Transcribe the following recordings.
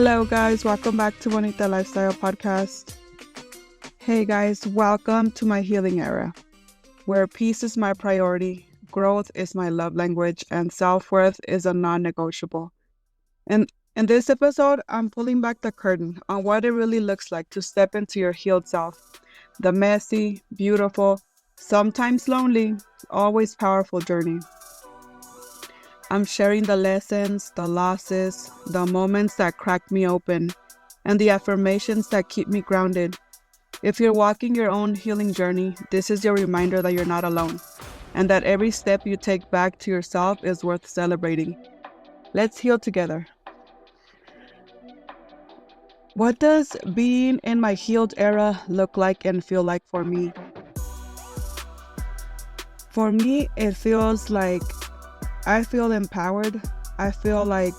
Hello, guys. Welcome back to Bonita Lifestyle Podcast. Hey, guys. Welcome to my healing era, where peace is my priority, growth is my love language, and self-worth is a non-negotiable. And in this episode, I'm pulling back the curtain on what it really looks like to step into your healed self. The messy, beautiful, sometimes lonely, always powerful journey. I'm sharing the lessons, the losses, the moments that crack me open, and the affirmations that keep me grounded. If you're walking your own healing journey, this is your reminder that you're not alone, and that every step you take back to yourself is worth celebrating. Let's heal together. What does being in my healed era look like and feel like for me? For me, it feels like I feel empowered. I feel like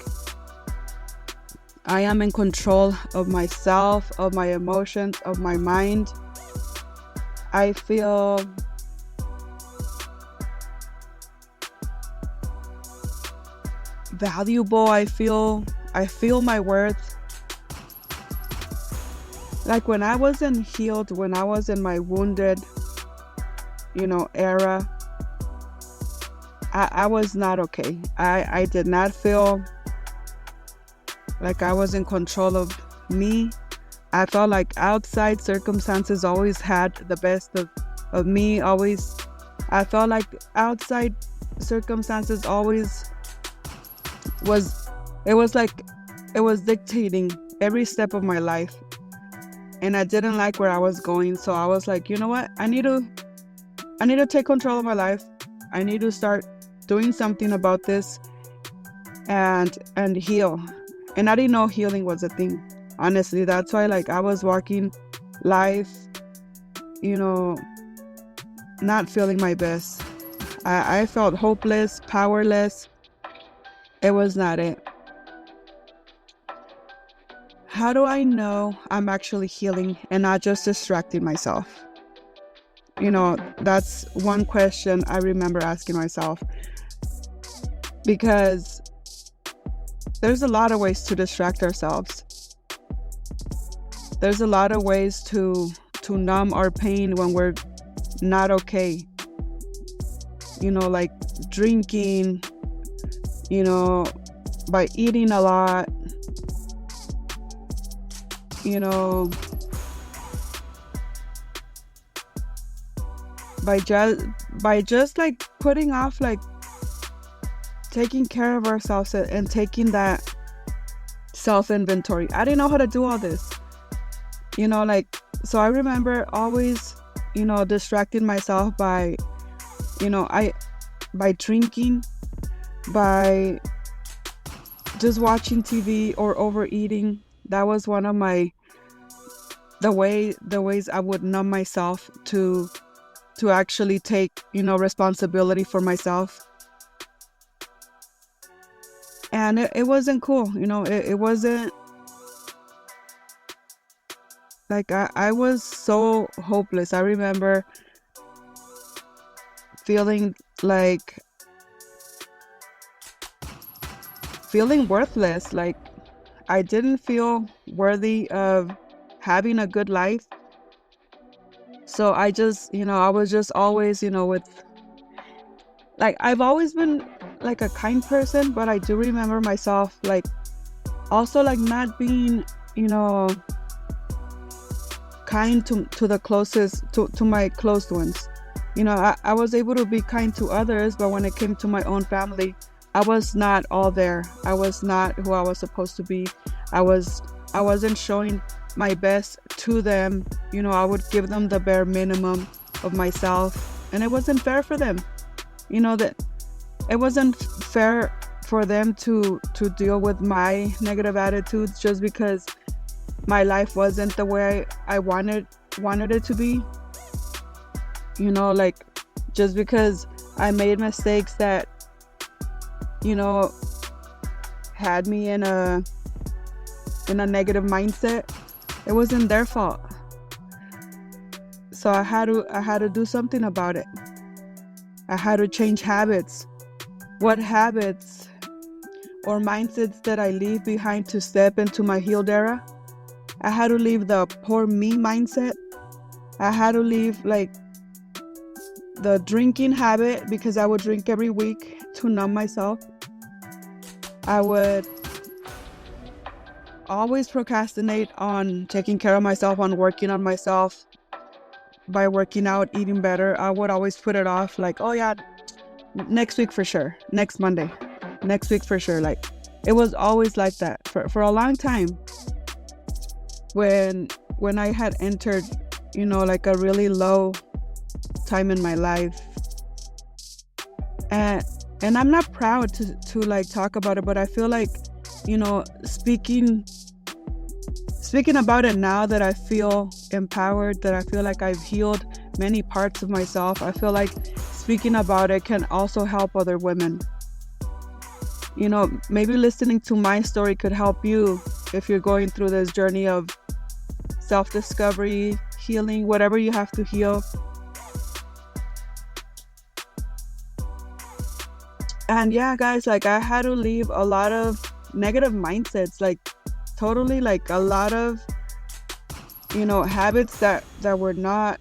I am in control of myself, of my emotions, of my mind. I feel valuable. I feel my worth. Like when I wasn't healed, when I was in my wounded, era, I was not okay. I did not feel like I was in control of me. I felt like outside circumstances always had the best of me. I felt like outside circumstances always it was dictating every step of my life. And I didn't like where I was going. So I was like, you know what? I need to take control of my life. I need to start doing something about this and heal. And I didn't know healing was a thing. Honestly, that's why I was walking life, not feeling my best. I felt hopeless, powerless. It was not it. How do I know I'm actually healing and not just distracting myself? That's one question I remember asking myself, because there's a lot of ways to distract ourselves. There's a lot of ways to numb our pain when we're not okay. Like drinking, by eating a lot, by just putting off taking care of ourselves and taking that self-inventory. I didn't know how to do all this, so I remember always, distracting myself by drinking, by just watching TV or overeating. That was one of the ways I would numb myself to actually take, responsibility for myself. And it wasn't cool, it wasn't I was so hopeless. I remember feeling worthless. I didn't feel worthy of having a good life. So I just, I was just always, with I've always been a kind person, but I do remember myself also not being, kind to the closest, to my close ones. I was able to be kind to others, but when it came to my own family, I was not all there. I was not who I was supposed to be. I wasn't showing my best to them. I would give them the bare minimum of myself, and it wasn't fair for them. That it wasn't fair for them to deal with my negative attitudes just because my life wasn't the way I wanted it to be. Just because I made mistakes that had me in a negative mindset, it wasn't their fault. So I had to do something about it. I had to change habits. What habits or mindsets that I leave behind to step into my healed era. I had to leave the poor me mindset. I had to leave like the drinking habit, because I would drink every week to numb myself. I would always procrastinate on taking care of myself, on working on myself by working out, eating better. I would always put it off, like, oh yeah, next week for sure, next Monday, next week for sure. Like, it was always like that for a long time. When I had entered, like a really low time in my life, and I'm not proud to like talk about it, but I feel like, speaking about it now that I feel empowered, that I feel like I've healed many parts of myself, I feel like speaking about it can also help other women. Maybe listening to my story could help you if you're going through this journey of self-discovery, healing, whatever you have to heal. And yeah, guys, like, I had to leave a lot of negative mindsets, like totally, like a lot of, habits that were not,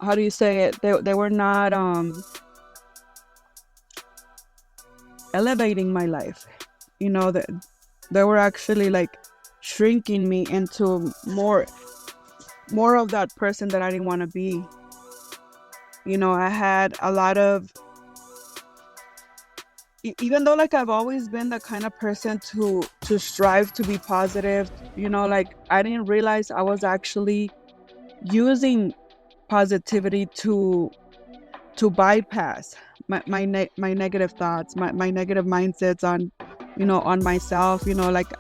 how do you say it? They were not elevating my life. That they were actually like shrinking me into more of that person that I didn't want to be. I had a lot of, even though like I've always been the kind of person to strive to be positive, like I didn't realize I was actually using positivity to bypass my negative thoughts, my negative mindsets on, on myself. Like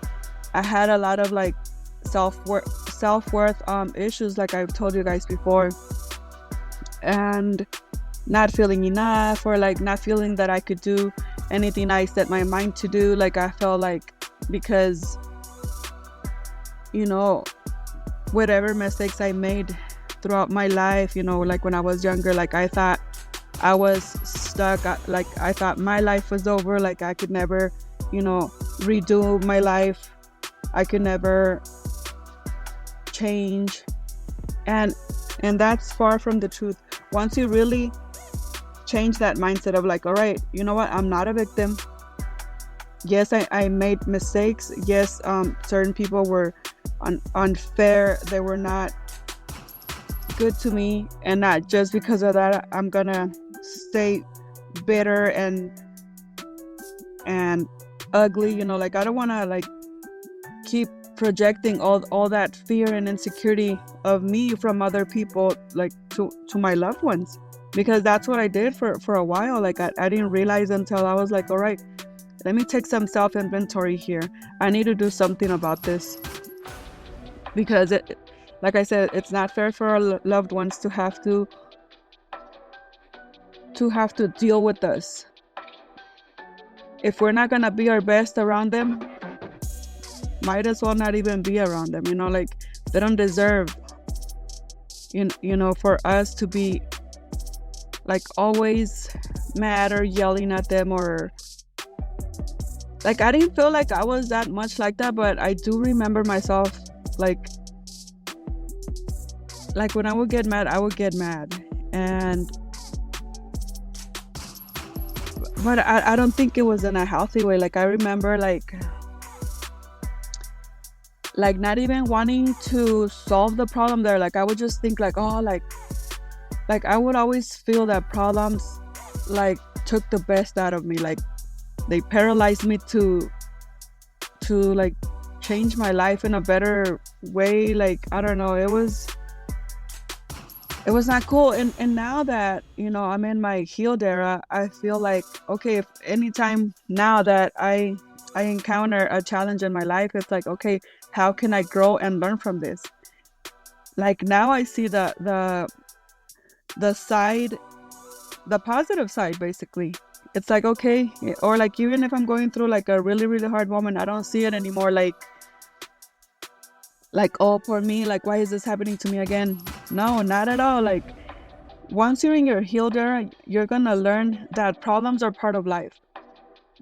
I had a lot of like self-worth issues, like I've told you guys before, and not feeling enough, or like not feeling that I could do anything I set my mind to do. Like I felt like, because whatever mistakes I made throughout my life, like when I was younger, like I thought I was stuck. Like I thought my life was over. Like I could never redo my life. I could never change. And that's far from the truth. Once you really change that mindset of like, all right, you know what, I'm not a victim. Yes, I made mistakes. Yes, certain people were unfair. They were not good to me, and not just because of that I'm gonna stay bitter and ugly. Like I don't want to like keep projecting all that fear and insecurity of me from other people, like to my loved ones, because that's what I did for a while. Like I didn't realize until I was like, all right, let me take some self-inventory here. I need to do something about this, because like I said, it's not fair for our loved ones to have to deal with us. If we're not gonna be our best around them, might as well not even be around them. Like they don't deserve for us to be like always mad or yelling at them, or like I didn't feel like I was that much like that, but I do remember myself like when I would get mad, but I don't think it was in a healthy way. Like I remember like not even wanting to solve the problem there. Like I would just think like, oh, like I would always feel that problems like took the best out of me. Like they paralyzed me to like change my life in a better way. Like I don't know, it was not cool. And now that I'm in my healed era, I feel like, okay, if anytime now that I encounter a challenge in my life, it's like, okay, how can I grow and learn from this? Like now I see the side, the positive side, basically. It's like, okay, or like even if I'm going through like a really, really hard moment, I don't see it anymore like, oh, poor me, like why is this happening to me again? No, not at all. Like once you're in your healed era, you're gonna learn that problems are part of life,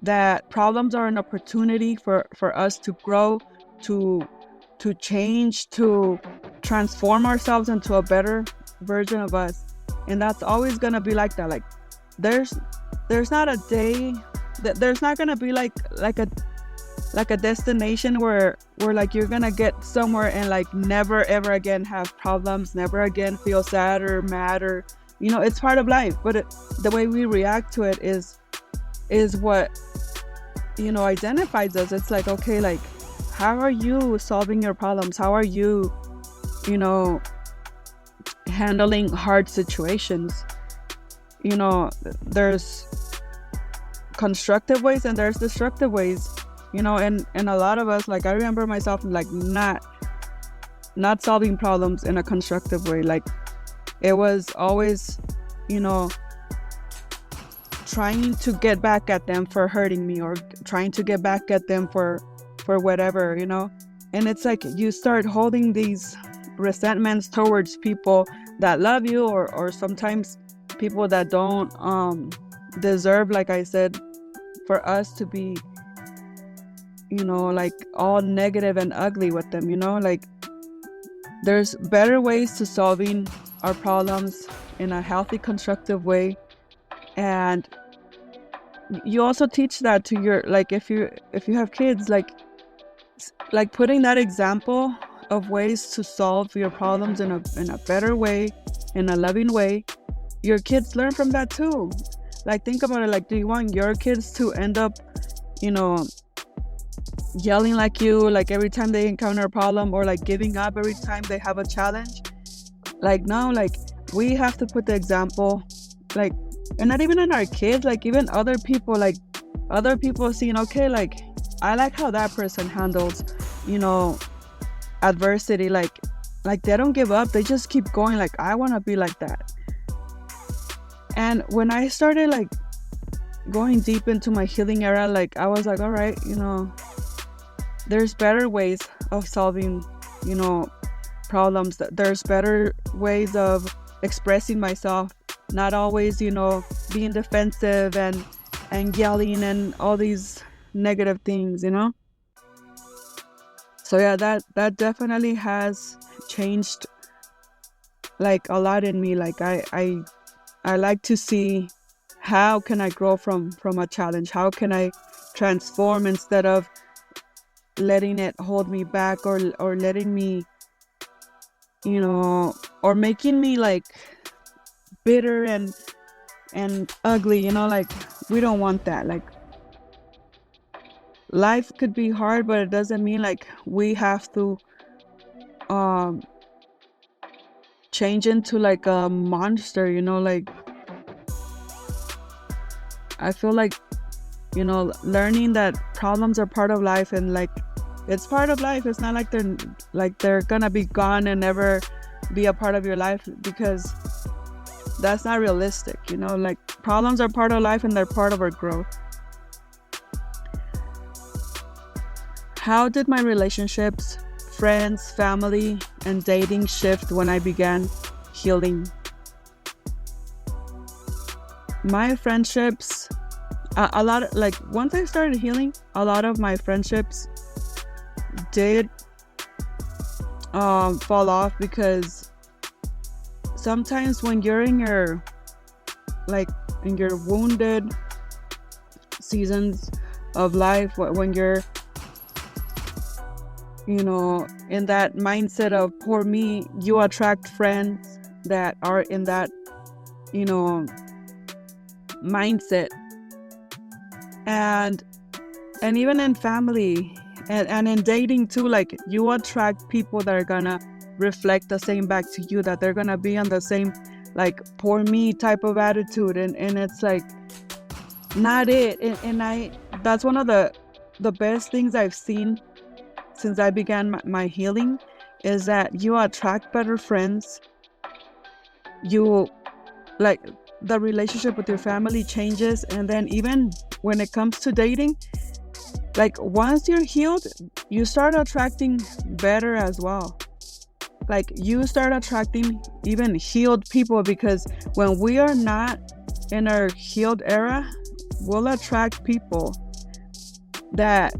that problems are an opportunity for us to grow, to change, to transform ourselves into a better version of us. And that's always gonna be like that. Like there's not a day that there's not gonna be like a destination where like you're gonna get somewhere and like never ever again have problems, never again feel sad or mad, or it's part of life. But the way we react to it is what identifies us. It's like, okay, like how are you solving your problems? How are you handling hard situations? There's constructive ways and there's destructive ways, and a lot of us, like I remember myself like not solving problems in a constructive way. Like it was always trying to get back at them for hurting me, or trying to get back at them for whatever, and it's like you start holding these resentments towards people that love you, or sometimes people that don't deserve, like I said, for us to be like all negative and ugly with them. Like there's better ways to solving our problems in a healthy, constructive way. And you also teach that to your, like if you have kids, like putting that example of ways to solve your problems in a better way, in a loving way. Your kids learn from that too. Like think about it, like do you want your kids to end up yelling like you, like every time they encounter a problem, or like giving up every time they have a challenge? Like no, like we have to put the example, like, and not even in our kids, like even other people seeing, okay, like I like how that person handles adversity, like they don't give up, they just keep going, like I want to be like that. And when I started like going deep into my healing era, like I was like, all right, there's better ways of solving problems, there's better ways of expressing myself, not always being defensive and yelling and all these negative things. So yeah, that definitely has changed like a lot in me. Like I like to see how can I grow from a challenge, how can I transform instead of letting it hold me back, or letting me or making me like bitter and ugly. Like we don't want that. Like life could be hard, but it doesn't mean like we have to change into like a monster. Like I feel like learning that problems are part of life, and like it's part of life. It's not like they're gonna be gone and never be a part of your life, because that's not realistic. Like problems are part of life and they're part of our growth. How did my relationships, friends, family, and dating shift when I began healing? My friendships, a lot of, like once I started healing, a lot of my friendships did fall off, because sometimes when you're in your wounded seasons of life, when you're in that mindset of poor me, you attract friends that are in that mindset. And even in family and in dating too, like you attract people that are gonna reflect the same back to you, that they're gonna be on the same like poor me type of attitude, and it's like not it. And that's one of the best things I've seen since I began my healing, is that you attract better friends. You like the relationship with your family changes, and then even when it comes to dating, like once you're healed, you start attracting better as well. like you start attracting even healed people, because when we are not in our healed era, we'll attract people that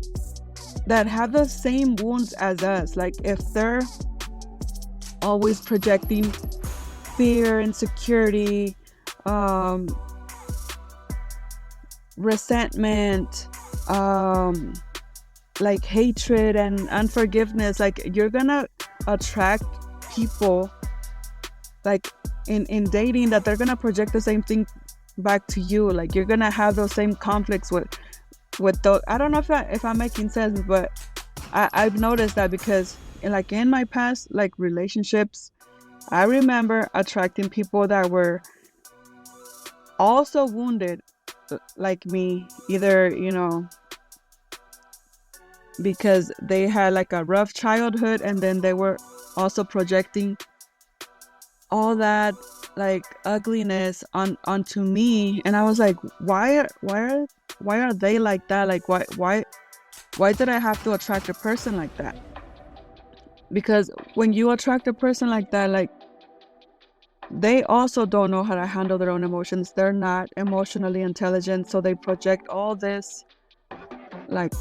have the same wounds as us. Like if they're always projecting fear, insecurity, resentment, like hatred and unforgiveness, like you're gonna attract people like in dating, that they're gonna project the same thing back to you. Like you're gonna have those same conflicts with those. I don't know if I'm making sense, but I've noticed that, because in my past like relationships, I remember attracting people that were also wounded like me, either because they had like a rough childhood, and then they were also projecting all that like ugliness onto me. And I was like, why are they like that? Like why did I have to attract a person like that? Because when you attract a person like that, like they also don't know how to handle their own emotions. They're not emotionally intelligent, so they project all this like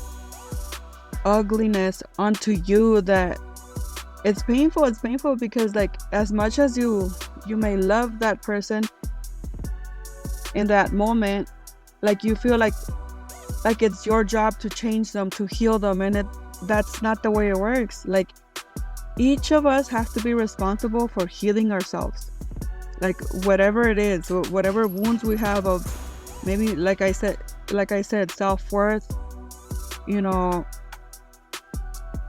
ugliness onto you, that it's painful. Because like as much as you may love that person in that moment, like you feel like it's your job to change them, to heal them, and that's not the way it works. Like each of us has to be responsible for healing ourselves, like whatever it is, whatever wounds we have of maybe like I said self-worth.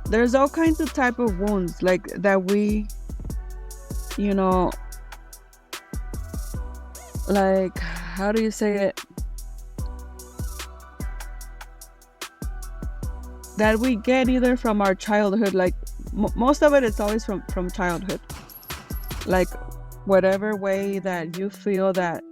There's all kinds of type of wounds like that we like, how do you say it, that we get either from our childhood. Like most of it is always from childhood, like whatever way that you feel that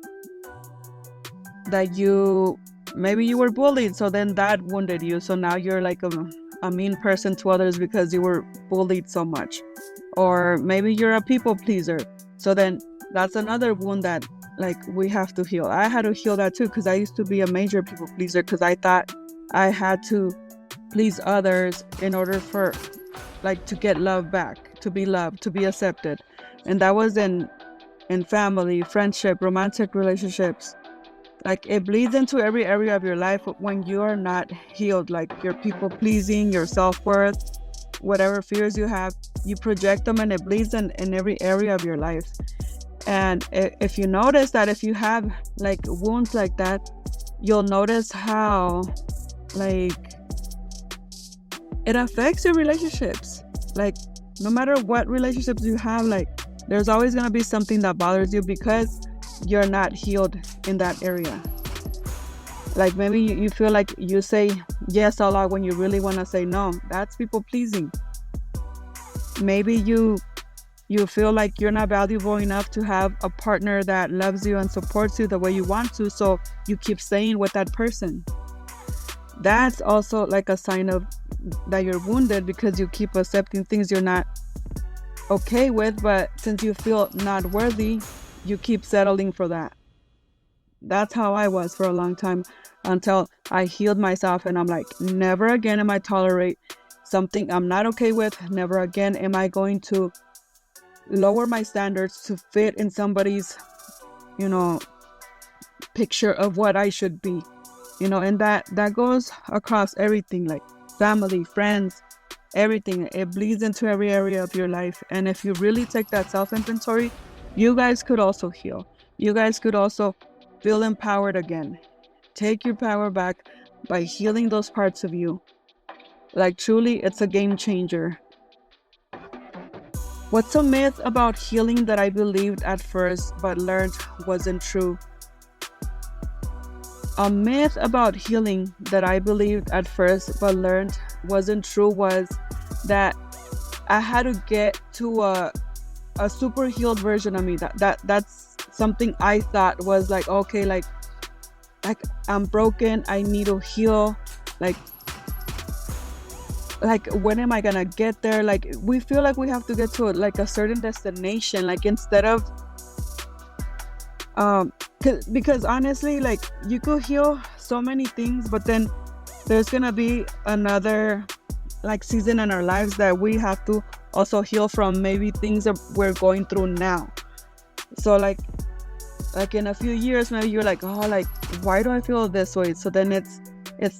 you maybe you were bullied, so then that wounded you, so now you're like a mean person to others because you were bullied so much. Or maybe you're a people pleaser, so then that's another wound that like we have to heal. I had to heal that too, because I used to be a major people pleaser, because I thought I had to please others in order for like to get love back, to be loved, to be accepted. And that was in family, friendship, romantic relationships. Like it bleeds into every area of your life when you are not healed. Like your people pleasing, your self-worth, whatever fears you have, you project them, and it bleeds in every area of your life. And if you notice that, if you have like wounds like that, you'll notice how like it affects your relationships. Like no matter what relationships you have, like there's always going to be something that bothers you because you're not healed in that area. Like maybe you feel like you say yes a lot when you really want to say no. That's people pleasing. Maybe you feel like you're not valuable enough to have a partner that loves you and supports you the way you want to, so you keep staying with that person. That's also like a sign of that you're wounded, because you keep accepting things you're not okay with, but since you feel not worthy, you keep settling for that. That's how I was for a long time, until I healed myself, and I'm like, never again am I tolerate something I'm not okay with. Never again am I going to lower my standards to fit in somebody's picture of what I should be. And that goes across everything, like family, friends, everything. It bleeds into every area of your life. And if you really take that self-inventory, you guys could also heal. You guys could also feel empowered again. Take your power back by healing those parts of you. Like truly, it's a game changer. What's a myth about healing that I believed at first but learned wasn't true? A myth about healing that I believed at first but learned wasn't true was that I had to get to a super healed version of me. That's something I thought was like, okay, like I'm broken, I need to heal. Like like, when am I gonna get there? Like, we feel like we have to get to like a certain destination, like, instead of because honestly, like, you could heal so many things, but then there's gonna be another like season in our lives that we have to also heal from, maybe things that we're going through now. So like in a few years, maybe you're like, oh, like, why do I feel this way? So then it's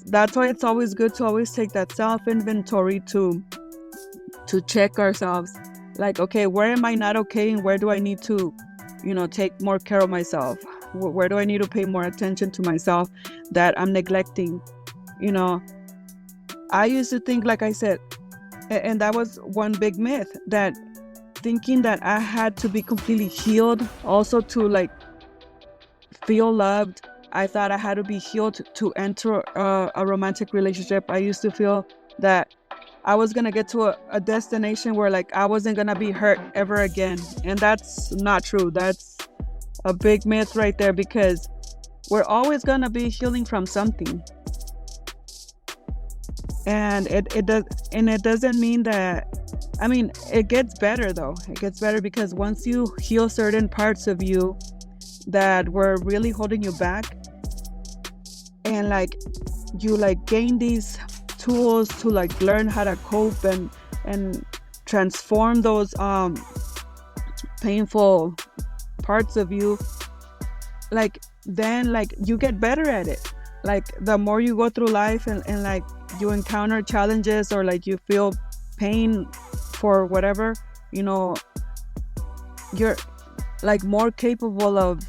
that's why it's always good to always take that self inventory to check ourselves, like, okay, where am I not okay, and where do I need to, take more care of myself? Where do I need to pay more attention to myself that I'm neglecting? I used to think, like I said, and that was one big myth, that thinking that I had to be completely healed also to like feel loved. I thought I had to be healed to enter a romantic relationship. I used to feel that I was going to get to a destination where like I wasn't going to be hurt ever again. And that's not true. That's a big myth right there, because we're always going to be healing from something. And it doesn't mean that, I mean, it gets better though. It gets better because once you heal certain parts of you that were really holding you back, and like you like gain these tools to like learn how to cope and transform those painful parts of you, like then like you get better at it. Like the more you go through life and like you encounter challenges, or like you feel pain for whatever, you're like more capable of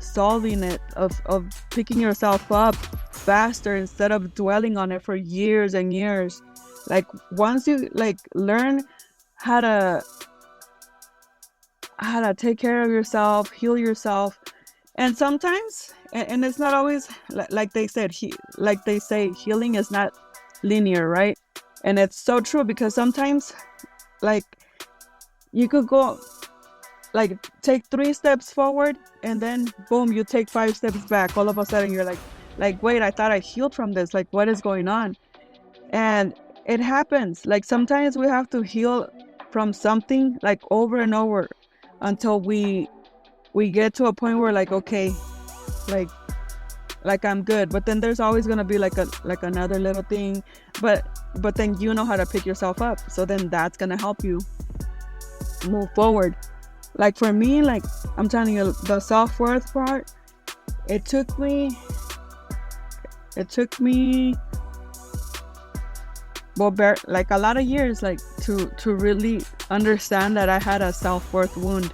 solving it, of picking yourself up faster instead of dwelling on it for years and years. Like once you like learn how to take care of yourself, heal yourself. And sometimes, and it's not always like they said, like they say, healing is not linear, right? And it's so true, because sometimes like you could go like take 3 steps forward, and then boom, you take 5 steps back. All of a sudden you're like, wait, I thought I healed from this. Like, what is going on? And it happens. Like sometimes we have to heal from something like over and over until we get to a point where like, okay, like I'm good. But then there's always gonna be like another little thing, but then you know how to pick yourself up, so then that's gonna help you move forward. Like for me, like I'm telling you, the self-worth part, it took me like a lot of years, like to really understand that I had a self-worth wound.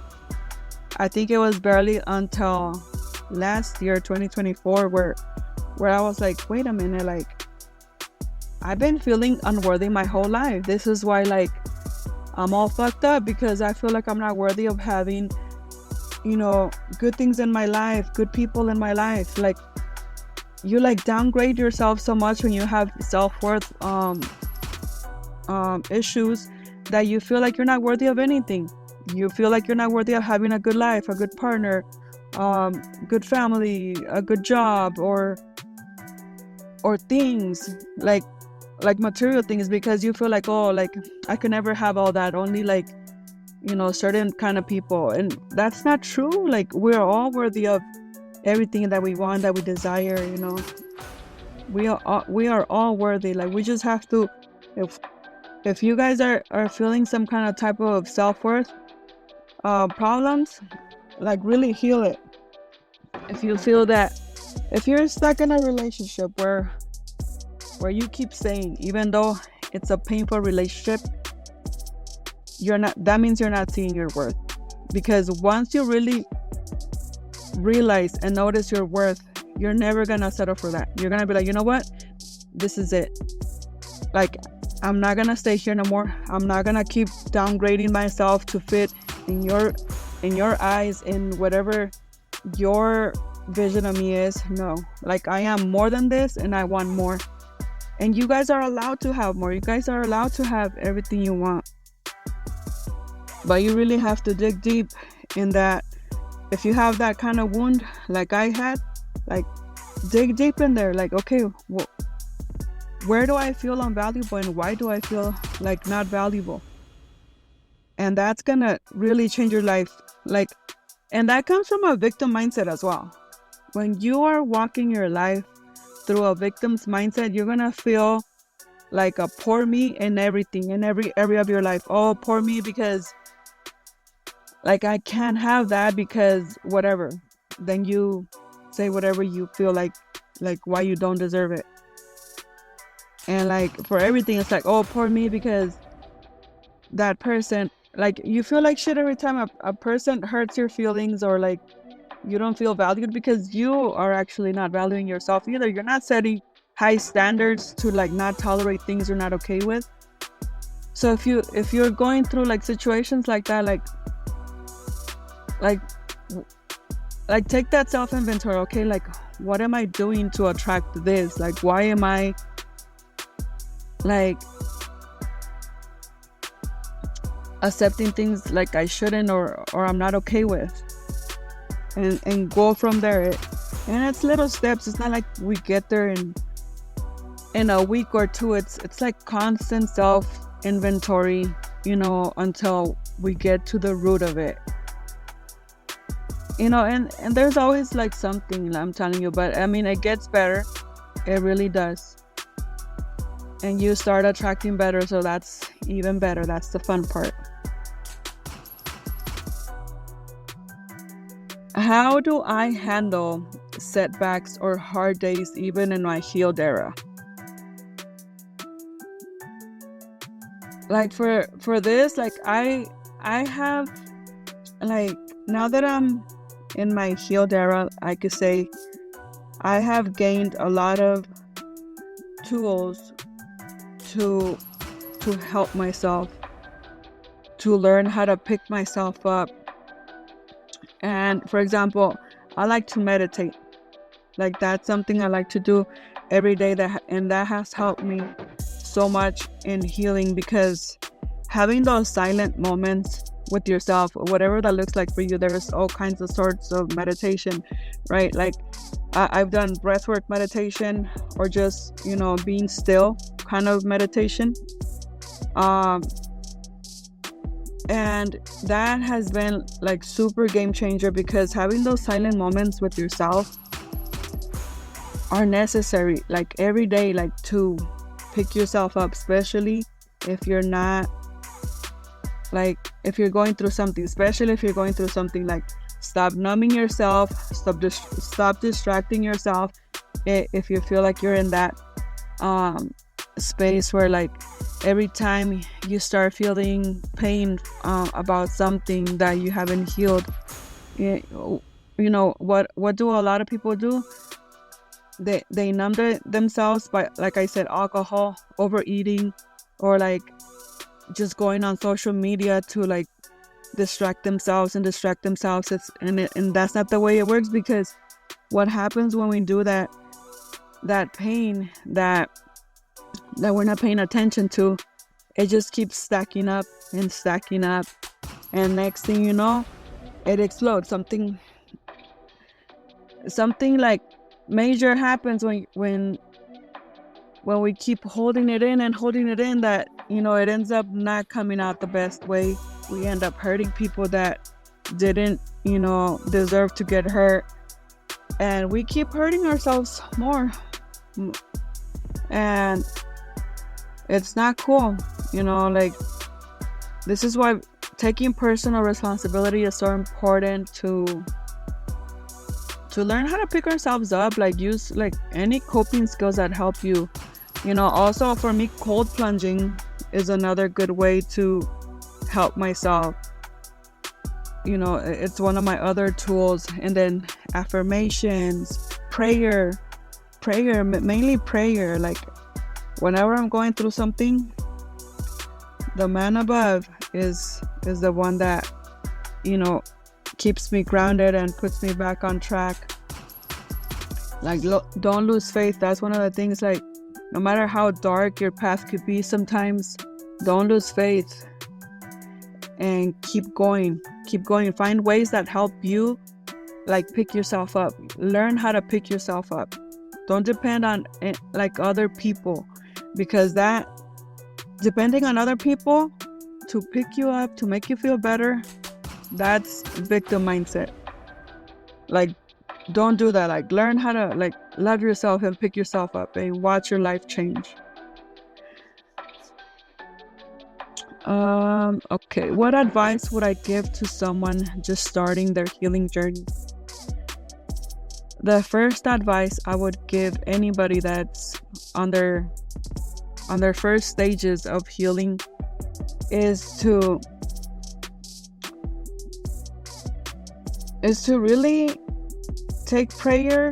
I think it was barely until last year, 2024, where I was like, wait a minute, like I've been feeling unworthy my whole life. This is why like I'm all fucked up, because I feel like I'm not worthy of having, good things in my life, good people in my life. Like you like downgrade yourself so much when you have self-worth issues, that you feel like you're not worthy of anything. You feel like you're not worthy of having a good life, a good partner, good family, a good job, or things like material things, because you feel like, oh, like I could never have all that, only like certain kind of people. And that's not true. Like we're all worthy of everything that we want, that we desire. We are all worthy. Like we just have to, if you guys are feeling some kind of type of self-worth problems, like really heal it. If you feel that, if you're stuck in a relationship where you keep saying, even though it's a painful relationship, that means you're not seeing your worth. Because once you really realize and notice your worth, you're never gonna settle for that. You're gonna be like, you know what, this is it. Like I'm not gonna stay here no more. I'm not gonna keep downgrading myself to fit in your eyes, in whatever your vision of me is. No, like I am more than this, and I want more. And you guys are allowed to have more. You guys are allowed to have everything you want. But you really have to dig deep in that. If you have that kind of wound like I had, like dig deep in there. Like, okay, well, where do I feel unvaluable and why do I feel like not valuable? And that's gonna really change your life. And that comes from a victim mindset as well. When you are walking your life through a victim's mindset, you're gonna feel like a poor me in everything, in every area of your life. Oh, poor me because like I can't have that because whatever. Then you say whatever you feel like why you don't deserve it. And like for everything, it's like, oh, poor me because that person, like you feel like shit every time a person hurts your feelings, or like you don't feel valued because you are actually not valuing yourself either. You're not setting high standards to like not tolerate things you're not okay with. So if you're going through like situations like that, like take that self inventory. Okay, like what am I doing to attract this? Like why am I like accepting things like I shouldn't or I'm not okay with, and go from there. And it's little steps. It's not like we get there in a week or two. It's like constant self inventory, until we get to the root of it. And there's always like something, I'm telling you, but I mean, it gets better. It really does. And you start attracting better, so that's even better. That's the fun part. How do I handle setbacks or hard days even in my healed era? Like for this, like I have, like, now that I'm in my healed era, I could say I have gained a lot of tools to help myself, to learn how to pick myself up. And for example, I like to meditate. Like that's something I like to do every day, and that has helped me so much in healing, because having those silent moments with yourself, whatever that looks like for you, there's all kinds of sorts of meditation, right? Like I've done breathwork meditation, or just being still kind of meditation, and that has been like super game changer, because having those silent moments with yourself are necessary, like every day, like to pick yourself up, especially if you're not, like if you're going through something, like stop numbing yourself, stop distracting yourself. If you feel like you're in that space where like every time you start feeling pain about something that you haven't healed, what do a lot of people do? They numb themselves by, like I said, alcohol, overeating, or like just going on social media to like distract themselves. And that's not the way it works, because what happens when we do that pain that we're not paying attention to, it just keeps stacking up, and next thing you know, it explodes. Something like major happens when we keep holding it in, that it ends up not coming out the best way. We end up hurting people that didn't deserve to get hurt, and we keep hurting ourselves more, and it's not cool. Like this is why taking personal responsibility is so important, to learn how to pick ourselves up, like use like any coping skills that help you. Also for me, cold plunging is another good way to help myself. It's one of my other tools. And then affirmations, prayer, mainly prayer. Like whenever I'm going through something, the man above is the one that keeps me grounded and puts me back on track. Like don't lose faith. That's one of the things. Like no matter how dark your path could be, sometimes don't lose faith and keep going. Find ways that help you like pick yourself up. Learn how to pick yourself up. Don't depend on like other people. because that, depending on other people to pick you up, to make you feel better, that's victim mindset. Like, don't do that. Like, learn how to like love yourself and pick yourself up and watch your life change. Okay, what advice would I give to someone just starting their healing journey? The first advice I would give anybody that's on their first stages of healing is to really take prayer,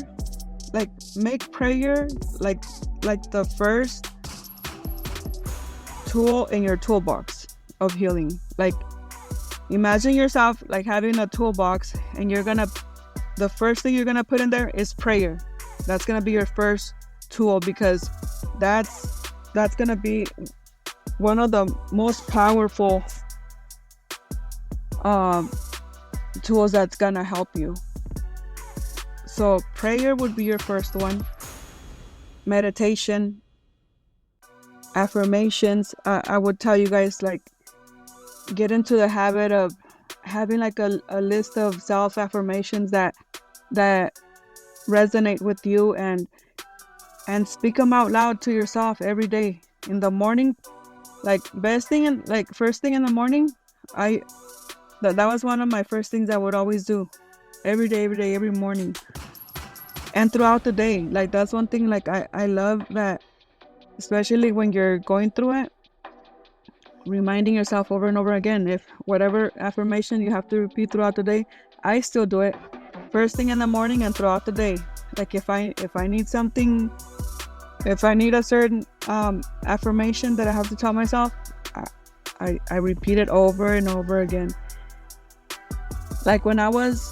like make prayer like the first tool in your toolbox of healing. Like, imagine yourself like having a toolbox, and the first thing you're gonna put in there is prayer. That's gonna be your first tool, because that's gonna be one of the most powerful tools that's gonna help you. So prayer would be your first one. Meditation, affirmations. I would tell you guys, like, get into the habit of having like a list of self-affirmations that resonate with you, and speak them out loud to yourself every day in the morning. Like, first thing in the morning, that was one of my first things I would always do every day, every morning, and throughout the day. Like, that's one thing, like, I love that, especially when you're going through it, reminding yourself over and over again. If whatever affirmation you have to repeat throughout the day, I still do it first thing in the morning and throughout the day. Like, if I need something, if I need a certain affirmation that I have to tell myself, I repeat it over and over again. Like, when I was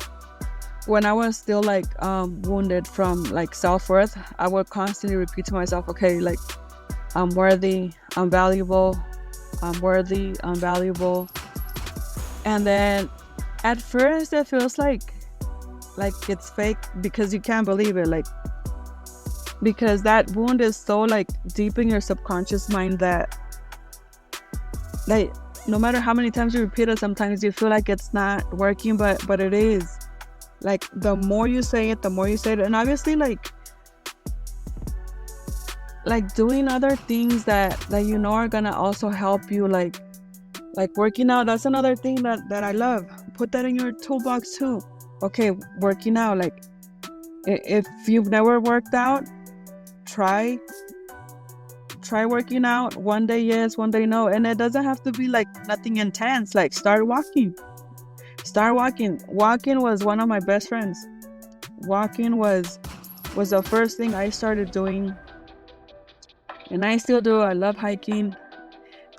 still like wounded from like self-worth, I would constantly repeat to myself, okay, like, I'm worthy, I'm valuable, I'm worthy, I'm valuable. And then at first it feels like it's fake, because you can't believe it, like, because that wound is so like deep in your subconscious mind that, like, no matter how many times you repeat it, sometimes you feel like it's not working, but it is. Like, the more you say it, and obviously like doing other things that you know are gonna also help you, like working out. That's another thing that I love. Put that in your toolbox too. Okay, working out. Like, if you've never worked out, try working out. One day yes, one day no, and it doesn't have to be like nothing intense. Like, start walking. Walking was one of my best friends. Walking was the first thing I started doing, and I still do. I love hiking.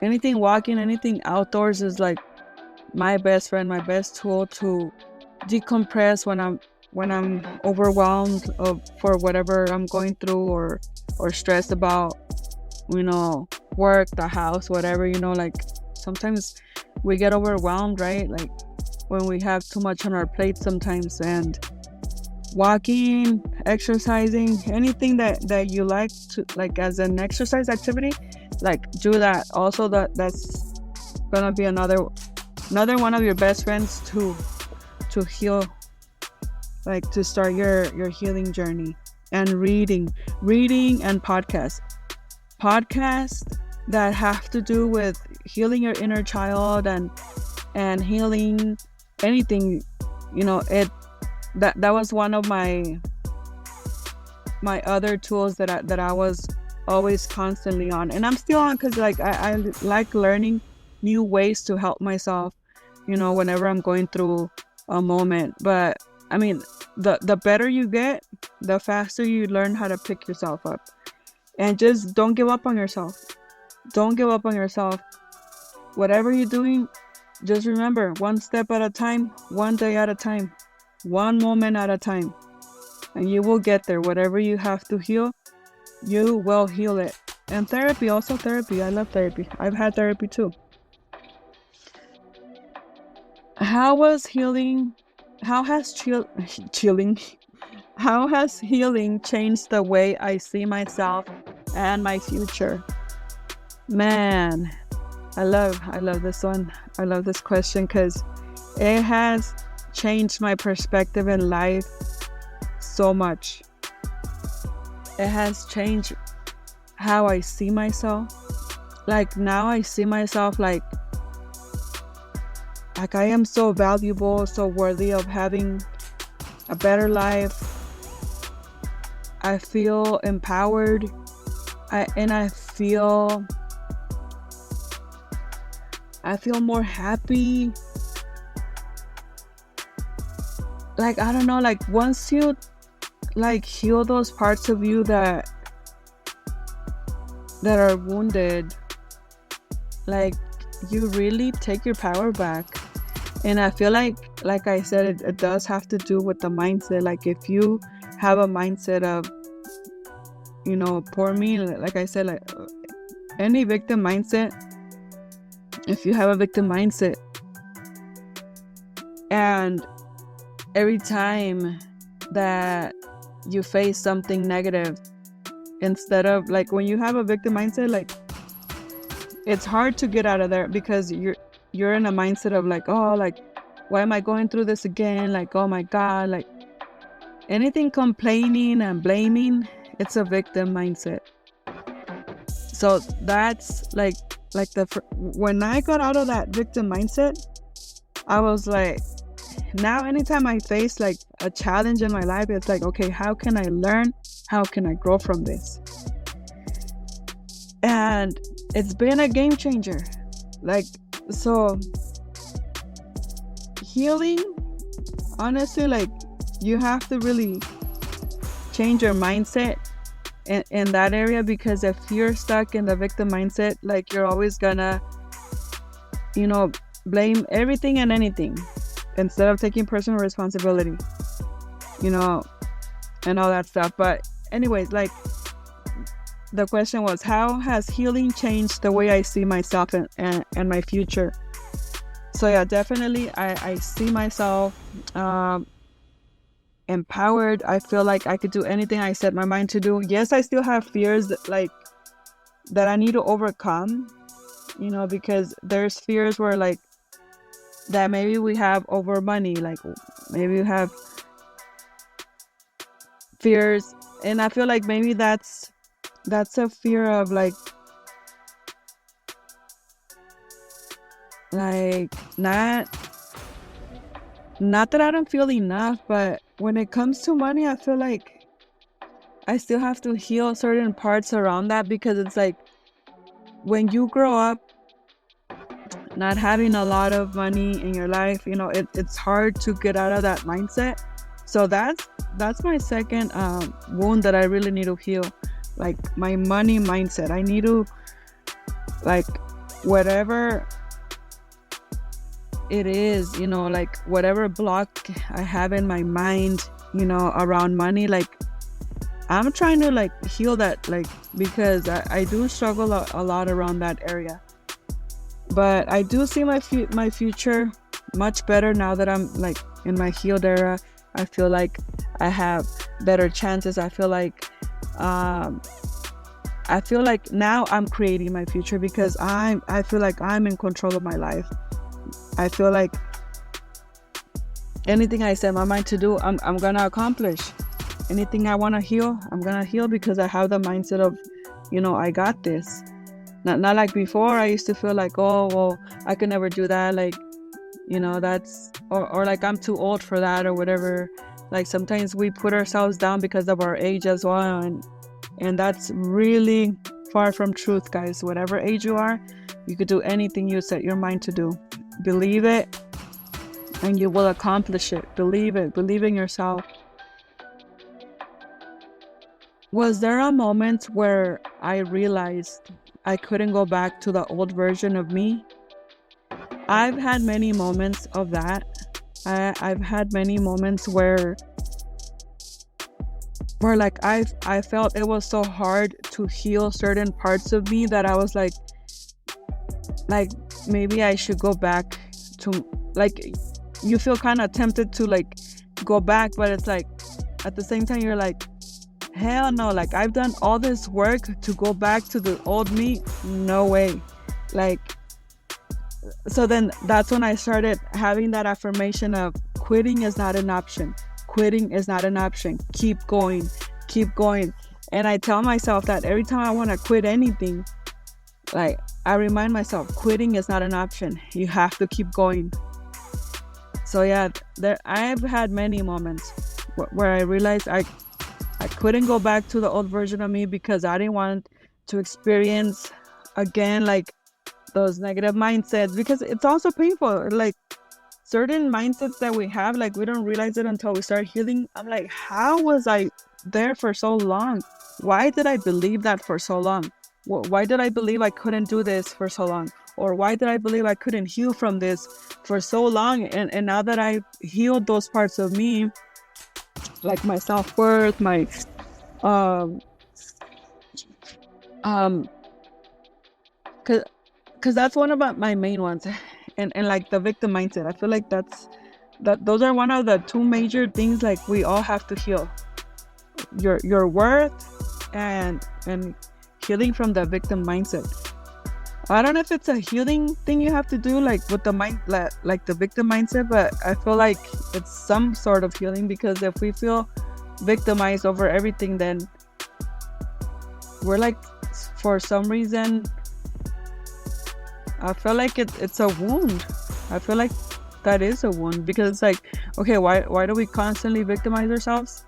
Anything walking, anything outdoors is like my best friend, my best tool to decompress when I'm overwhelmed for whatever I'm going through, or stressed about, work, the house, whatever, like sometimes we get overwhelmed, right? Like, when we have too much on our plate sometimes. And walking, exercising, anything that you like to, like, as an exercise activity, like, do that. Also, that's gonna be another one of your best friends to heal, like, to start your healing journey. And reading and podcasts that have to do with healing your inner child and healing anything, that was one of my other tools that I was always constantly on, and I'm still on, because like I like learning new ways to help myself, whenever I'm going through a moment. But I mean, the better you get, the faster you learn how to pick yourself up. And just don't give up on yourself. Whatever you're doing, just remember, one step at a time, one day at a time, one moment at a time, and you will get there. Whatever you have to heal, you will heal it. And therapy, I love therapy. I've had therapy too. How has healing changed the way I see myself and my future? Man, I love this one. I love this question because it has changed my perspective in life so much. It has changed how I see myself. Like now I see myself like I am so valuable, so worthy of having a better life. I feel empowered. I feel more happy. Like I don't know, like once you like heal those parts of you that are wounded, like you really take your power back. And I feel like I said, it does have to do with the mindset. Like if you have a mindset of, poor me, like I said, like any victim mindset, if you have a victim mindset and every time that you face something negative, instead of like when you have a victim mindset, like it's hard to get out of there because you're in a mindset of like, oh, like why am I going through this again? Like, oh my God, like anything complaining and blaming, it's a victim mindset. So that's like when I got out of that victim mindset, I was like, now anytime I face like a challenge in my life, it's like, okay, how can I learn? How can I grow from this? And it's been a game changer. Like, so healing, honestly, like you have to really change your mindset in that area, because if you're stuck in the victim mindset, like you're always gonna, blame everything and anything instead of taking personal responsibility, and all that stuff. But anyways, like the question was, how has healing changed the way I see myself and my future? So yeah, definitely I see myself empowered. I feel like I could do anything I set my mind to do. Yes, I still have fears that I need to overcome, because there's fears where like that maybe we have over money, like maybe we have fears, and I feel like maybe that's a fear of like not that I don't feel enough, but when it comes to money, I feel like I still have to heal certain parts around that, because it's like when you grow up not having a lot of money in your life, it's hard to get out of that mindset. So that's my second wound that I really need to heal, like my money mindset. I need to, like, whatever it is, like whatever block I have in my mind, around money, like I'm trying to like heal that, like, because I do struggle a lot around that area. But I do see my future much better now that I'm like in my healed era. I feel like I have better chances. I feel like now I'm creating my future, because I feel like I'm in control of my life. I feel like anything I set my mind to do, I'm gonna accomplish. Anything I want to heal, I'm gonna heal, because I have the mindset of, I got this. Not like before. I used to feel like, oh well, I could never do that, like, that's or like I'm too old for that or whatever. Like sometimes we put ourselves down because of our age as well, and that's really far from truth, guys. Whatever age you are, you could do anything you set your mind to do. Believe it and you will accomplish it. Believe it. Believe in yourself. Was there a moment where I realized I couldn't go back to the old version of me? I've had many moments of that. I've had many moments where like I felt it was so hard to heal certain parts of me that I was like maybe I should go back to, like, you feel kind of tempted to like go back, but it's like at the same time you're like, hell no. Like, I've done all this work to go back to the old me. No way. Like, so then that's when I started having that affirmation of quitting is not an option. Quitting is not an option. Keep going. Keep going. And I tell myself that every time I want to quit anything, like, I remind myself, quitting is not an option. You have to keep going. So yeah, I've had many moments where I realized I couldn't go back to the old version of me because I didn't want to experience again like those negative mindsets, because it's also painful. Like, certain mindsets that we have, like, we don't realize it until we start healing. I'm like, how was I there for so long? Why did I believe that for so long? Why did I believe I couldn't do this for so long? Or why did I believe I couldn't heal from this for so long? And now that I've healed those parts of me, like my self-worth, my because that's one of my main ones, and like the victim mindset. I feel like those are one of the two major things, like, we all have to heal: your worth and healing from the victim mindset. I don't know if it's a healing thing you have to do, like, with the mind, like the victim mindset, but I feel like it's some sort of healing, because if we feel victimized over everything, then we're like, for some reason, I feel like it's a wound. I feel like that is a wound, because it's like, okay, why do we constantly victimize ourselves?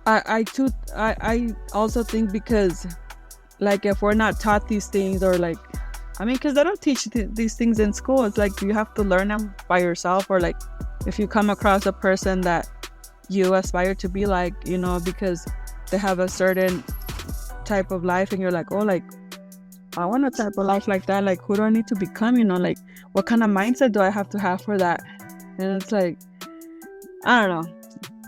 I also think because, like, if we're not taught these things, or like, I mean, because they don't teach these things in school. It's like you have to learn them by yourself, or like if you come across a person that you aspire to be like, because they have a certain type of life, and you're like, oh, like, I want a type of life like that. Like, who do I need to become? Like, what kind of mindset do I have to have for that? And it's like, I don't know.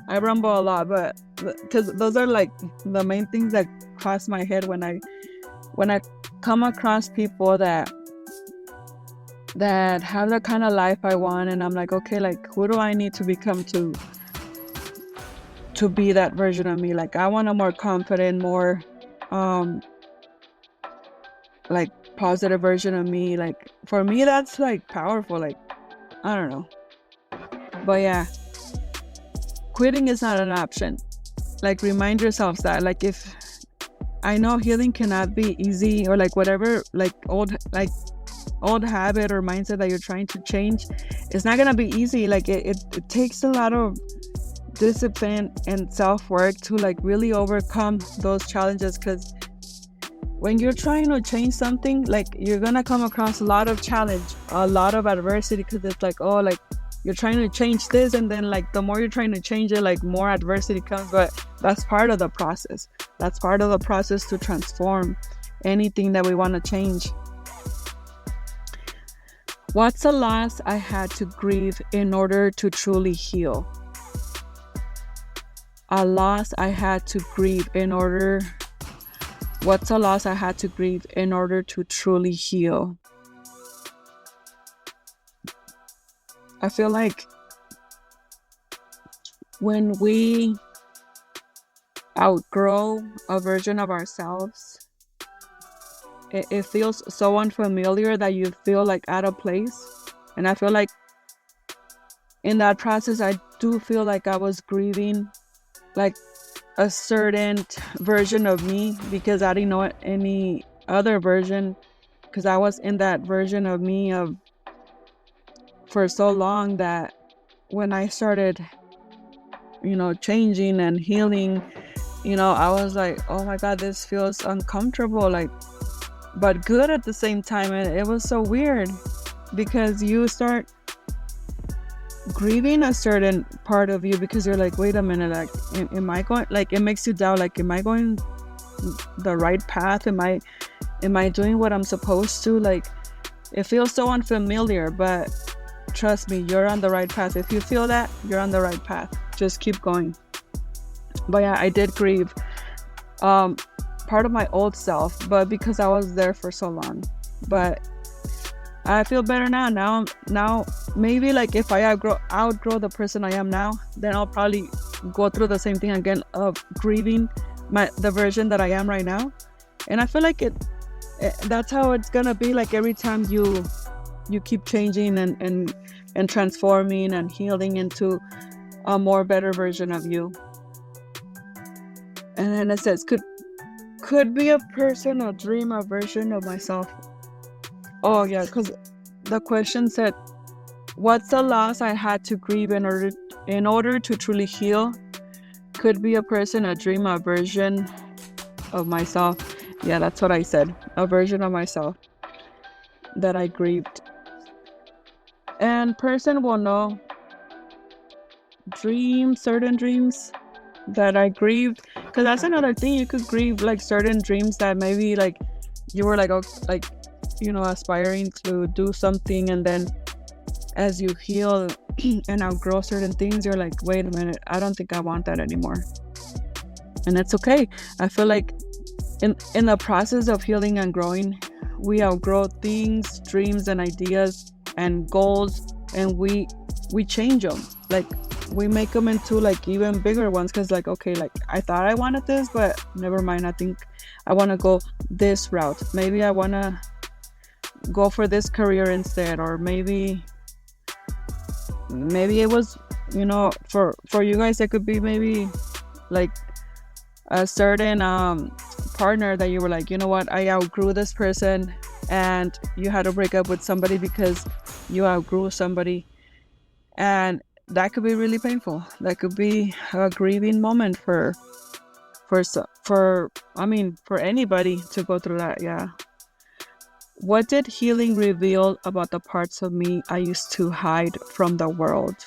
I rumble a lot, but because those are like the main things that cross my head when I come across people that have the kind of life I want, and I'm like, okay, like, who do I need to become to be that version of me? Like, I want a more confident, more like positive version of me. Like, for me, that's like powerful. Like, I don't know, but yeah, quitting is not an option. Like, remind yourselves that, like, if I know healing cannot be easy, or like whatever, like old habit or mindset that you're trying to change, it's not gonna be easy. Like, it takes a lot of discipline and self-work to like really overcome those challenges, because when you're trying to change something, like, you're gonna come across a lot of challenge, a lot of adversity, because it's like, oh, like, you're trying to change this, and then like the more you're trying to change it, like, more adversity comes. But that's part of the process. That's part of the process to transform anything that we want to change. What's a loss I had to grieve in order to truly heal? A loss I had to grieve in order... What's a loss I had to grieve in order to truly heal? I feel like when we outgrow a version of ourselves, it feels so unfamiliar that you feel like out of place. And I feel like in that process, I do feel like I was grieving like a certain version of me, because I didn't know any other version, because I was in that version of me for so long, that when I started changing and healing, I was like, oh my God, this feels uncomfortable, like, but good at the same time. And it was so weird, because you start grieving a certain part of you, because you're like, wait a minute, like, am I going, like, it makes you doubt, like, am I going the right path? Am I doing what I'm supposed to? Like, it feels so unfamiliar, but trust me, you're on the right path. If you feel that, you're on the right path. Just keep going. But yeah, I did grieve part of my old self, but because I was there for so long. But I feel better now. Now maybe, like, if I outgrow the person I am now, then I'll probably go through the same thing again of grieving the version that I am right now. And I feel like that's how it's gonna be. Like every time you keep changing and transforming and healing into a more better version of you. And then it says could be a person, a dream, a version of myself. Oh yeah, because the question said, what's the loss I had to grieve in order to truly heal? Could be a person, a dream, a version of myself. Yeah, that's what I said. A version of myself that I grieved. And person will know certain dreams that I grieved. Because that's another thing. You could grieve like certain dreams that maybe like you were like aspiring to do something, and then as you heal and outgrow certain things, you're like, wait a minute, I don't think I want that anymore. And it's okay. I feel like in the process of healing and growing, we outgrow things, dreams, and ideas and goals, and we change them. Like we make them into like even bigger ones, because like, okay, like I thought I wanted this, but never mind, I think I want to go this route. Maybe I want to go for this career instead, or maybe it was, for you guys, it could be maybe like a certain partner that you were like, you know what, I outgrew this person, and you had to break up with somebody because you outgrew somebody. And that could be really painful. That could be a grieving moment for anybody to go through that. Yeah. What did healing reveal about the parts of me I used to hide from the world?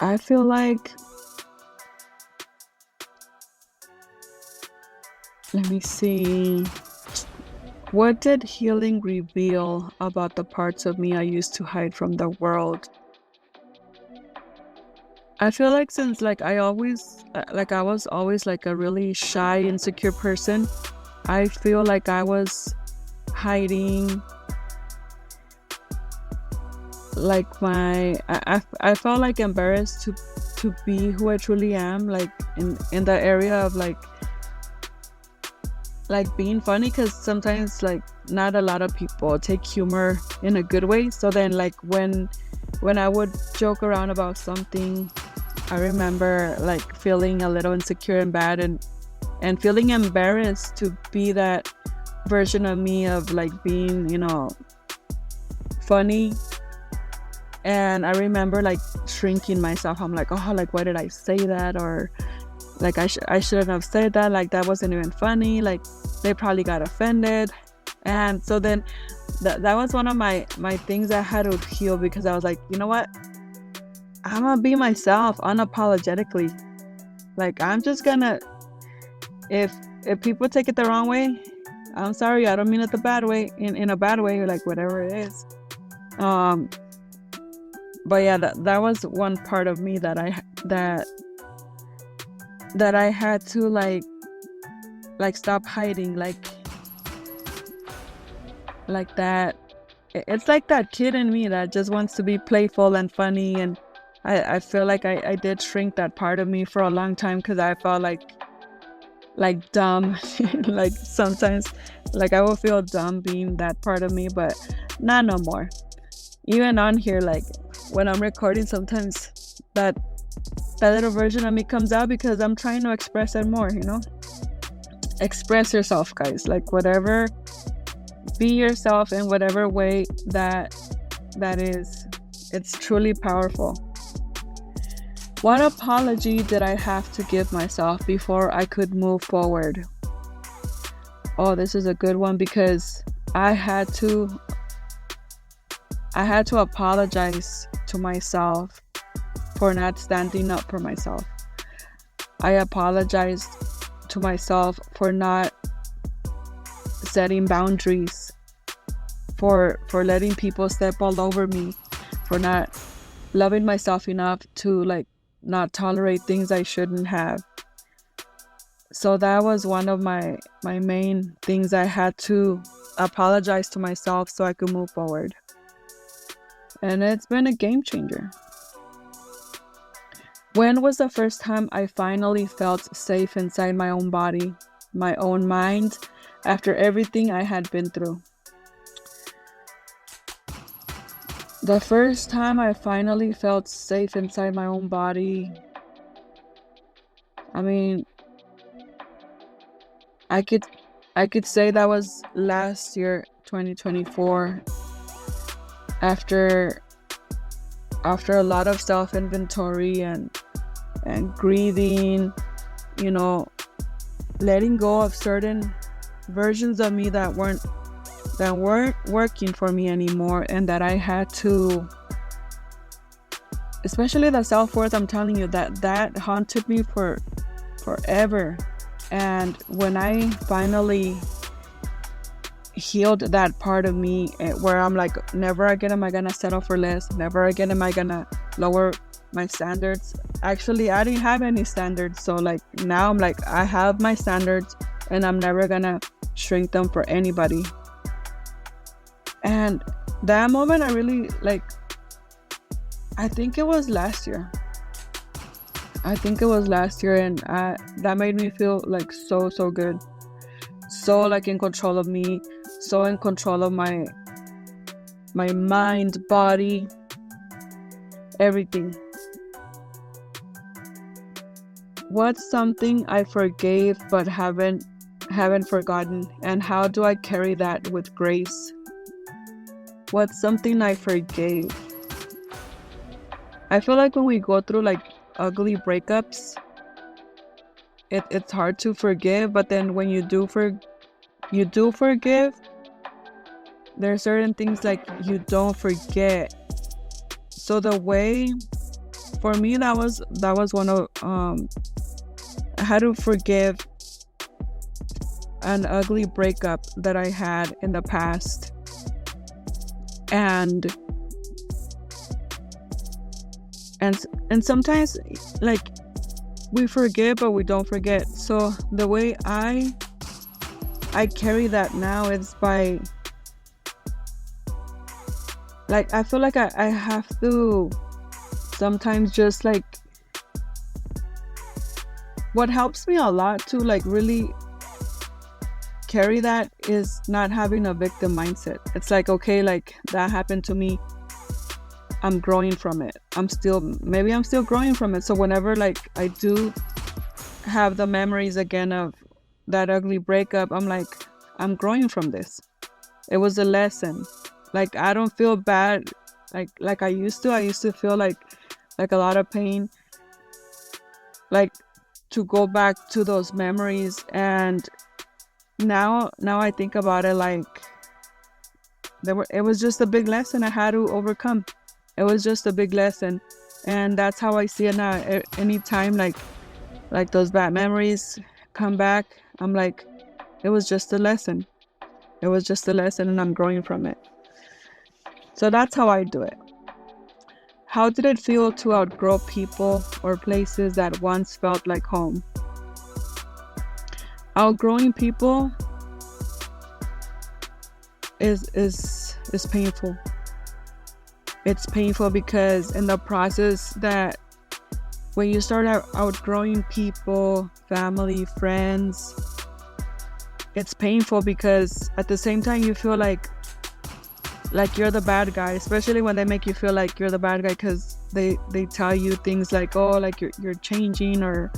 I feel like, let me see. What did healing reveal about the parts of me I used to hide from the world? I feel like since like I was always like a really shy, insecure person, I feel like I was hiding like I felt like embarrassed to be who I truly am, like in the area of like being funny, because sometimes like not a lot of people take humor in a good way. So then like when I would joke around about something, I remember like feeling a little insecure and bad, and feeling embarrassed to be that version of me of like being, funny. And I remember like shrinking myself. I'm like, oh, like why did I say that? Or like I shouldn't have said that. Like that wasn't even funny. Like they probably got offended. And so then that was one of my things I had to heal, because I was like, you know what? I'm gonna be myself unapologetically. Like I'm just gonna, if people take it the wrong way, I'm sorry, I don't mean it the bad way, in a bad way, or like whatever it is. But yeah, that was one part of me that I had to like stop hiding, like that. It's like that kid in me that just wants to be playful and funny, and I feel like I did shrink that part of me for a long time, because I felt like dumb. Like sometimes like I will feel dumb being that part of me, but not no more. Even on here, like when I'm recording, sometimes that little version of me comes out, because I'm trying to express it more. Express yourself, guys. Like whatever, be yourself in whatever way that is. It's truly powerful. What apology did I have to give myself before I could move forward? Oh, this is a good one, because I had to apologize to myself for not standing up for myself. I apologized to myself for not setting boundaries, for letting people step all over me, for not loving myself enough to like not tolerate things I shouldn't have. So that was one of my main things. I had to apologize to myself so I could move forward. and it's been a game changer. When was the first time I finally felt safe inside my own body, my own mind, after everything I had been through? The first time I finally felt safe inside my own body, I mean, I could say that was last year, 2024, after a lot of self-inventory and grieving, letting go of certain versions of me that weren't working for me anymore, and that I had to, especially the self-worth, I'm telling you, that haunted me for forever. And when I finally healed that part of me, where I'm like, never again am I gonna settle for less, never again am I gonna lower my standards. Actually, I didn't have any standards, so like now I'm like, I have my standards and I'm never gonna shrink them for anybody. And that moment, I really I think it was last year, and that made me feel like so good, so like in control of me, so in control of my mind, body, everything. What's something I forgave but haven't forgotten, and how do I carry that with grace? What's something I forgave? I feel like when we go through like ugly breakups, it's hard to forgive, but then when you do forgive, there are certain things like you don't forget. So the way, for me, that was one of I had to forgive an ugly breakup that I had in the past. And sometimes like we forgive but we don't forget. So the way I carry that now is by, like, I feel like I have to sometimes just like, what helps me a lot to like really carry that is not having a victim mindset. It's like, okay, like that happened to me, I'm growing from it. I'm still growing from it. So whenever like I do have the memories again of that ugly breakup, I'm like, I'm growing from this. It was a lesson. Like, I don't feel bad like I used to. I used to feel like a lot of pain, like to go back to those memories. And now I think about it like it was just a big lesson I had to overcome. It was just a big lesson, and that's how I see it now. Anytime like those bad memories come back, I'm like, it was just a lesson. It was just a lesson, and I'm growing from it. So that's how I do it. How did it feel to outgrow people or places that once felt like home? Outgrowing people is painful. It's painful because in the process, that when you start outgrowing people, family, friends, it's painful because at the same time you feel like you're the bad guy, especially when they make you feel like you're the bad guy, because they tell you things like, oh, like you're changing, or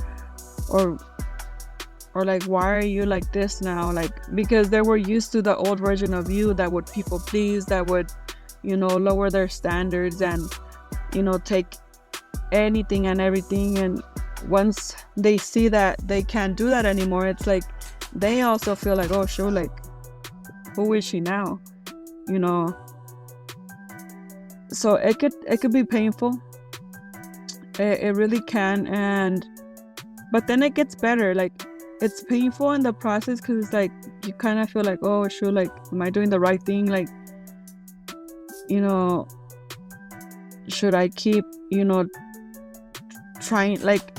like, why are you like this now? Like, because they were used to the old version of you that would people please, that would, lower their standards and, take anything and everything. And once they see that they can't do that anymore, it's like they also feel like, oh, sure, like, who is she now? So it could be painful. It really can. But then it gets better. Like, it's painful in the process because it's like you kind of feel like, oh, sure, like, am I doing the right thing? Like, should I keep, trying, like,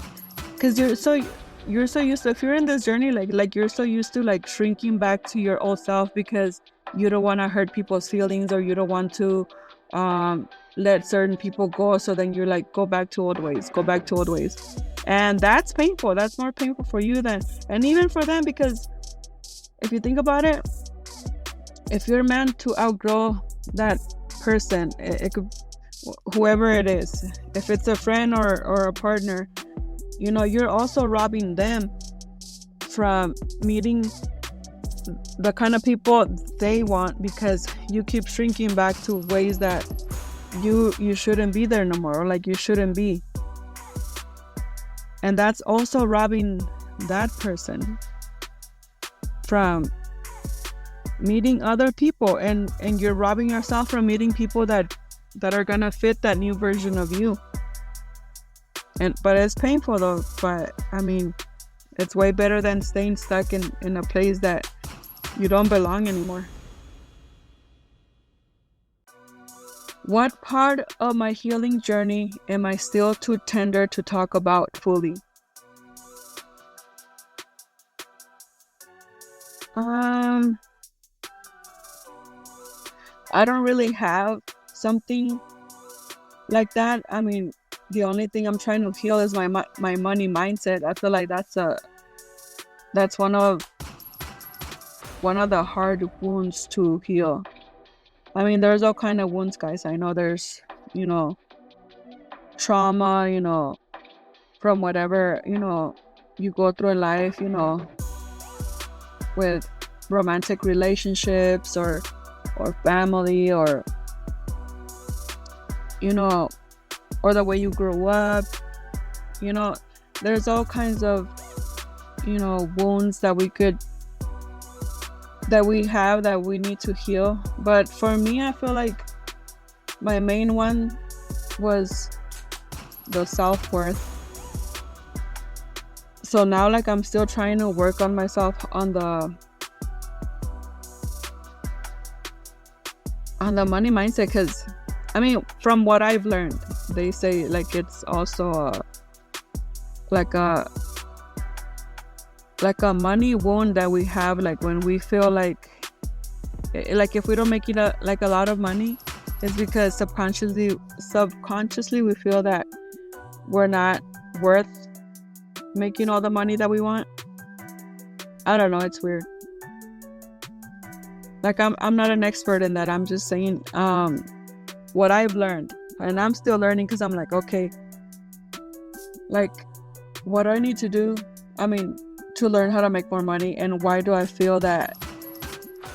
because you're so used to, if you're in this journey, like you're so used to like shrinking back to your old self because you don't want to hurt people's feelings, or you don't want to let certain people go, so then you're like, go back to old ways, and that's painful. That's more painful for you than, and even for them, because if you think about it, if you're meant to outgrow that person, it could, whoever it is, if it's a friend or a partner, you're also robbing them from meeting the kind of people they want, because you keep shrinking back to ways that you shouldn't be there no more, or like you shouldn't be. And that's also robbing that person from meeting other people, and you're robbing yourself from meeting people that are gonna fit that new version of you. But it's painful though. But I mean, it's way better than staying stuck in a place that you don't belong anymore. What part of my healing journey am I still too tender to talk about fully? I don't really have something like that. I mean, the only thing I'm trying to heal is my money mindset. I feel like that's one of the hard wounds to heal. I mean, there's all kind of wounds, guys. I know there's, trauma, from whatever, you go through in life, with romantic relationships or family, or or the way you grew up. There's all kinds of wounds that we have that we need to heal. But for me, I feel like my main one was the self-worth. So now, like, I'm still trying to work on myself on the money mindset, because I mean, from what I've learned, they say like it's also like a money wound that we have, like when we feel like if we don't make it a lot of money, it's because subconsciously we feel that we're not worth making all the money that we want. I don't know, it's weird. Like, I'm not an expert in that. I'm just saying what I've learned, and I'm still learning, because I'm like, okay, like, what do I need to do? I mean, to learn how to make more money, and why do I feel that,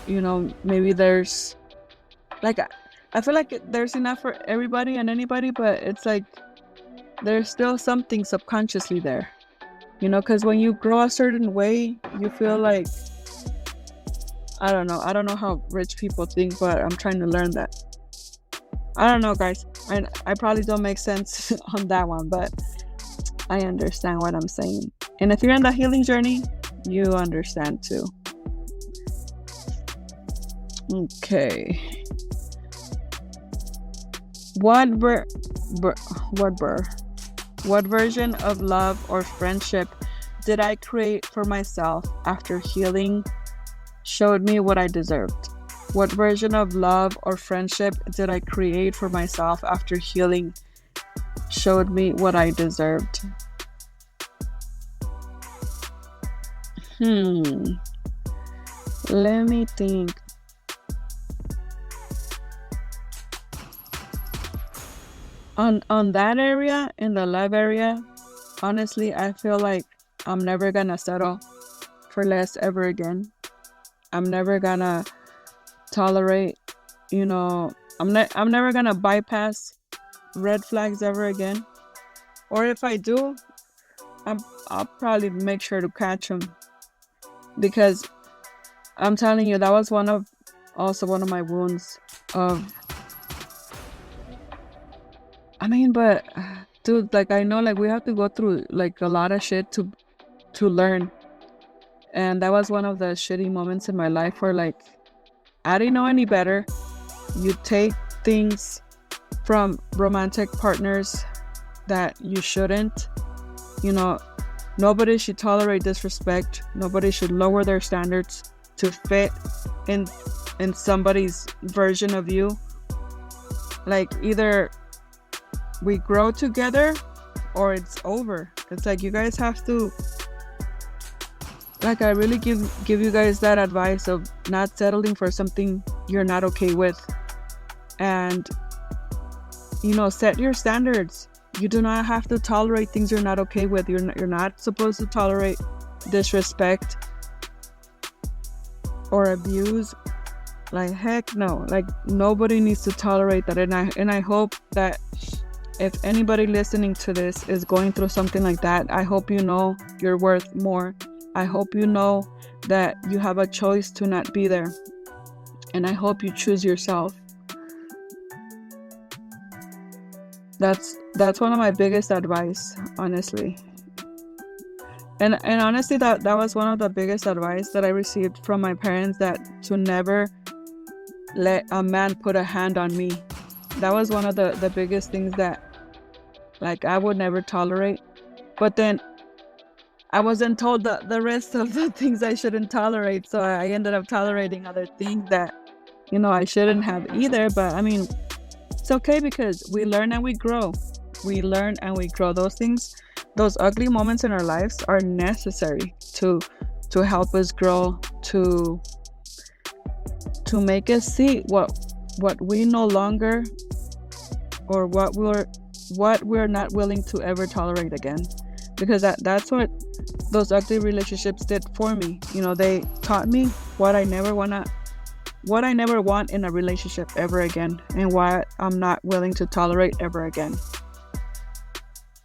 maybe there's, like, I feel like there's enough for everybody and anybody, but it's like there's still something subconsciously there, because when you grow a certain way, you feel like, I don't know how rich people think, but I'm trying to learn that. I don't know, guys. I probably don't make sense on that one, but I understand what I'm saying. And if you're in the healing journey, you understand too. Okay. What version of love or friendship did I create for myself after healing showed me what I deserved? What version of love or friendship did I create for myself after healing showed me what I deserved? Let me think. On that area, in the love area, honestly, I feel like I'm never gonna settle for less ever again. I'm never gonna tolerate, I'm never gonna bypass red flags ever again. Or if I do, I'll probably make sure to catch them, because I'm telling you, that was one of my wounds of, I mean, but dude, like, I know, like, we have to go through like a lot of shit to learn. And that was one of the shitty moments in my life where, like, I didn't know any better. You take things from romantic partners that you shouldn't. Nobody should tolerate disrespect. Nobody should lower their standards to fit in somebody's version of you. Like either we grow together or it's over. It's like you guys have to, like I really give you guys that advice of not settling for something you're not okay with. And set your standards. You do not have to tolerate things you're not okay with. You're not supposed to tolerate disrespect or abuse. Like heck no. Like nobody needs to tolerate that. And I hope that if anybody listening to this is going through something like that, I hope you know you're worth more. I hope you know that you have a choice to not be there. And I hope you choose yourself. That's one of my biggest advice, honestly. And honestly, that was one of the biggest advice that I received from my parents, that to never let a man put a hand on me. That was one of the biggest things that like I would never tolerate. But then I wasn't told the rest of the things I shouldn't tolerate. So I ended up tolerating other things that, I shouldn't have either. But I mean, it's okay because we learn and we grow. We learn and we grow. Those things, those ugly moments in our lives are necessary to help us grow, to make us see what we no longer, or what we're not willing to ever tolerate again. Because that's what those ugly relationships did for me. They taught me what I never want in a relationship ever again, and what I'm not willing to tolerate ever again.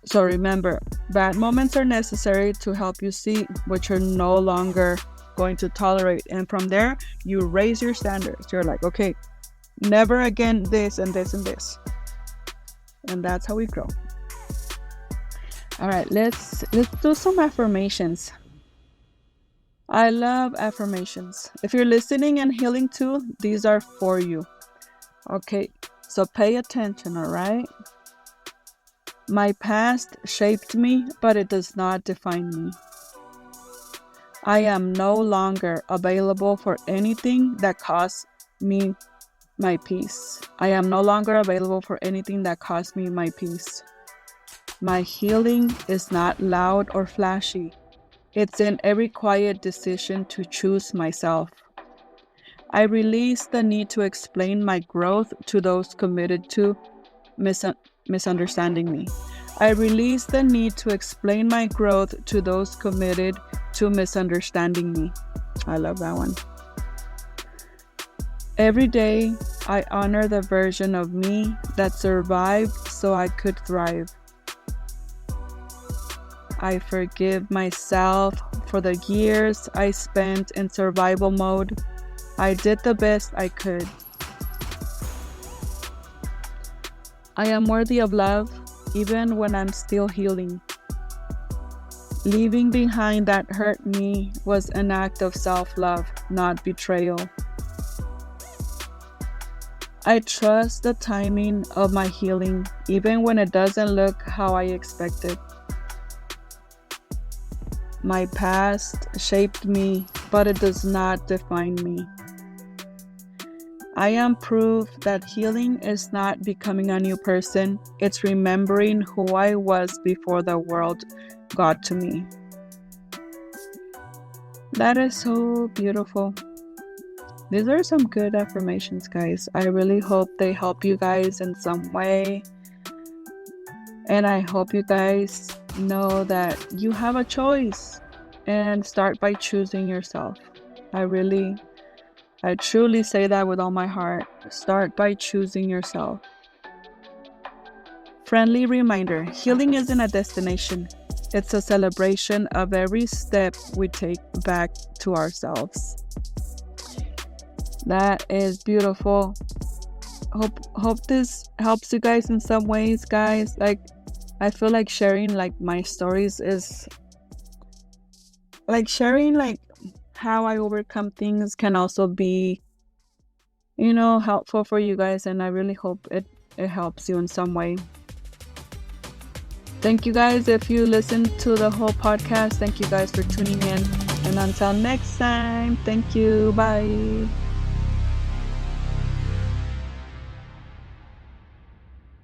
So remember, bad moments are necessary to help you see what you're no longer going to tolerate. And from there, you raise your standards. You're like, okay, never again this and this and this. And that's how we grow. All right, let's do some affirmations. I love affirmations. If you're listening and healing too, these are for you. Okay, so pay attention, all right? My past shaped me, but it does not define me. I am no longer available for anything that costs me my peace. I am no longer available for anything that costs me my peace. My healing is not loud or flashy. It's in every quiet decision to choose myself. I release the need to explain my growth to those committed to misunderstanding me. I release the need to explain my growth to those committed to misunderstanding me. I love that one. Every day, I honor the version of me that survived so I could thrive. I forgive myself for the years I spent in survival mode. I did the best I could. I am worthy of love, even when I'm still healing. Leaving behind that hurt me was an act of self-love, not betrayal. I trust the timing of my healing, even when it doesn't look how I expected. My past shaped me, but it does not define me. I am proof that healing is not becoming a new person. It's remembering who I was before the world got to me. That is so beautiful. These are some good affirmations, guys. I really hope they help you guys in some way. And I hope you guys know that you have a choice, and start by choosing yourself. I truly say that with all my heart. Start by choosing yourself. Friendly reminder, healing isn't a destination. It's a celebration of every step we take back to ourselves. That is beautiful. Hope this helps you guys in some ways, guys. Like, I feel like sharing like my stories is like sharing like how I overcome things can also be, helpful for you guys. And I really hope it helps you in some way. Thank you guys. If you listened to the whole podcast, thank you guys for tuning in. And until next time, thank you. Bye.